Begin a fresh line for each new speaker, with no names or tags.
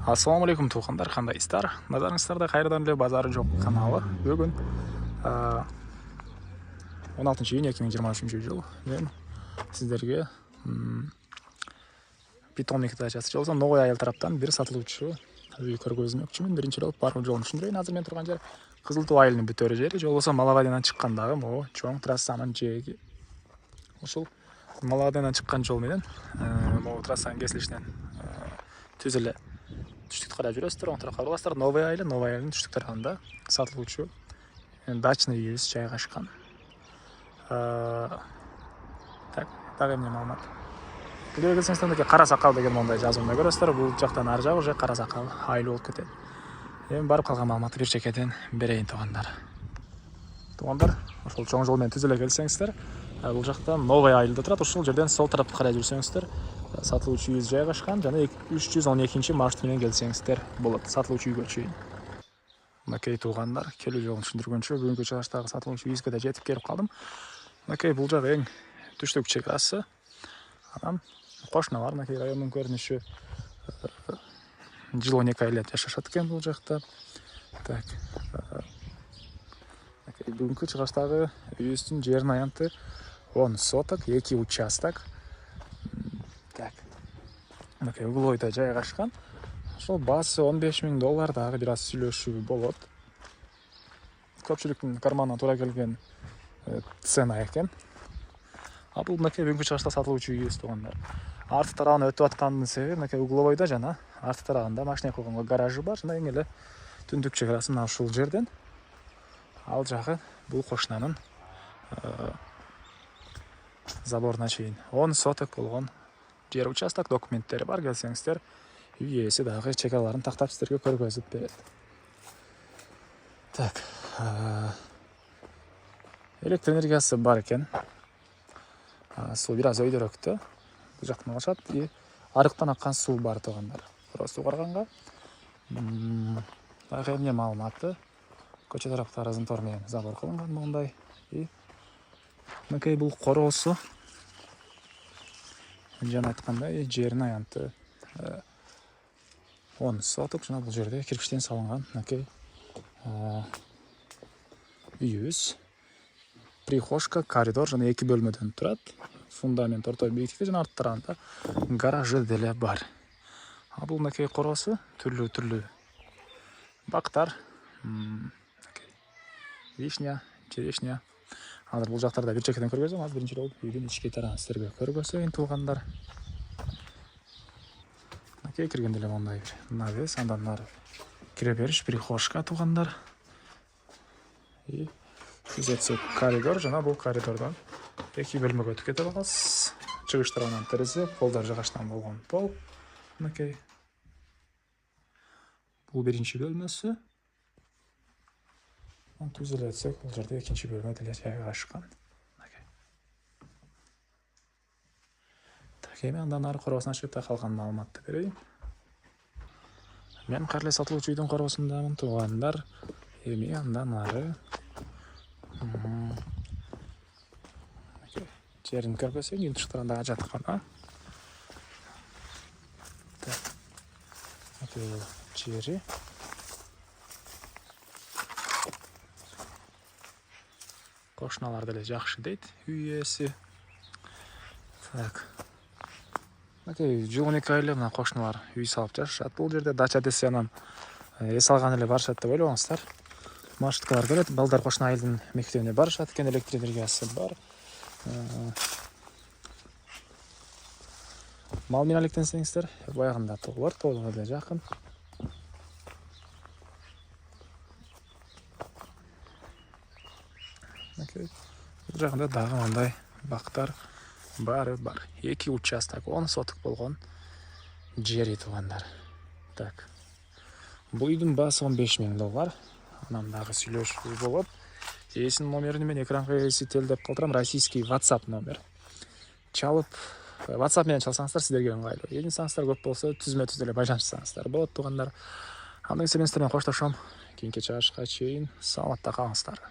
Ассаламу алейкум туугандар, кандайсыздар? Назарыңыздарда кайрадан эле базары жок каналы. Бүгүн 16-июнь 2023-жыл мен сиздерге питомник дачасы же болбосо новый айыл тараптан бир сатылуучу үй көргөзмөкчүмүн. Биринчи эле баруу жолун түшүндүрөйүн. Азыр мен турган жер Кызыл Туу айылынын бүтөөр жери, же болбосо Малавайдан чыккандагы могу чоң трассанын жээги. Ушул Малавайдан чыккан жол менен могу трассанын кесилишинен түз эле түштүк карап жүрөсүздөр, оң тарапка барасыздар. Новый айылдын түштүк тарабында сатылуучу дачный үйүбүз жайгашкан. Так, дагы эмне маалымат? Бул келсеңиздер мындай Кара Сакал деген мондай жазууну көрөсүздөр. Бул жактан ар жагы уже Кара Сакал айыл болуп кетет. Эми барып калган маалыматты бир чекеден берейин туугандар. Ошол чоң жол менен түз эле келсеңиздер, бул жакта Новый айылда турат. Ушул жерден сол тарапты карай жүрсөңүздөр, сатылуучу үйүбүз жайгашкан жана 312 маршрут менен келсеңиздер болот сатылуучу үйгө чейин. Мынакей туугандар, келүү жолун түшүндүргөнчө бүгүнкү чыгыштагы сатылуучу үйүбүзгө да жетип келип калдым. Мынакей бул жак эң түштүк чекасы. Анан кошуналар, мынакей райондун көрүнүшү. Жыл 12 ай эле жашашат экен бул жакта. Так. Бүгүнкү чыгыштагы үйүбүздүн жеринин аянты 10 соток, 2 участок. Так. Мынакей углойдо жайгашкан. Ошол баасы $15,000 дагы бир аз сүйлөшүү болот. Көпчүлүктүн карманына туура келген цена экен. Бул мынакей бүгүнкү чыгышта сатылуучу үйүбүз туугандар. Арты тарабына өтүп аткандын себеби мынакей угловойдо жана арты тарабында машина койгонго гаражы бар жана эң эле түндүк чегарасы мына ушул жерден. Ал жагы бул кошунанын заборуна чейин 10 соток болгон жер участок, документтери бар. Келсеңиздер, үй ээси дагы чекаларын тактап сиздерге көргөзүп берет. Так. Электр энергиясы бар экен. Суу бир аз өйдөрөктө. Бул жактан алышат. Арыктан аккан суу бар туугандар. Суу карганга. Дагы эмне маалыматы? Көчө тараптары зынтор менен забор кылынган мондай. Мынакей бул короосу. Жана айткандай, жеринин аянты 10 соток жана бул жерде кирпичтен салынган мынакей үйүбүз. Прихожка, коридор жана 2 бөлмөдөн турат. Фундамент орто бийиктикте жана арт тарабында гаражы деле бар. Бул мынакей короосу түрлүү бактар. Вишня, черешня. Азыр бул жактарда бир чекеден көргөзөм. Азыр биринчи жолу үйдүн ички тарабын сиздерге көргөзөйүн туугандар. Мынакей киргенде эле мондай бир навес, андан нары кире бериш прихожка туугандар. Түзөтсөк коридор жана бул коридордон 2 бөлмөгө өтүп кете алабыз. Чыгыш тарабынан терезе, полдор жыгачтан болгон пол. Мынакей. Бул биринчи бөлмөсү. Түз эле өтсөк, бул жерде экинчи бөлмө деле жайгашкан. Так, эми андан ары короосун ачып да калган маалыматты берейин. Мен кайра эле сатылуучу үйдүн короосундамын туугандар. Эми андан ары жерин көргөзөйүн, үйдүн тышкарында жаткан. Так. Жери. Кошуналар деле жакшы дейт үй ээси. Так. Жыл 12 ай эле мына кошуналар үй салып жашашат. Бул жерде дача десе анан эс алган эле барышат деп ойлобоңуздар. Маршруткалар келет, балдар кошуна айылдын мектебине барышат экен, электр энергиясы бар. Мал менен алектенсеңиздер, баягында тоолор деле жакын. Бул жагында дагы мындай бактар бар. 2 участок 10 соток болгон жери туугандар. Так. Бул үйдүн баасы $15,000. Анан дагы сүйлөшүү болот. Ээсинин номерин мен экранга эсителдеп калтырам. Российский WhatsApp номер. Чалып, WhatsApp менен чалсаңыздар сиздерге ыңгайлуу. Эми саңыздар көп болсо түзмө-түз эле байланышсаңыздар болот туугандар. Анда сиздер менен коштошом. Кийинки чыгышка чейин саламатта калыңыздар.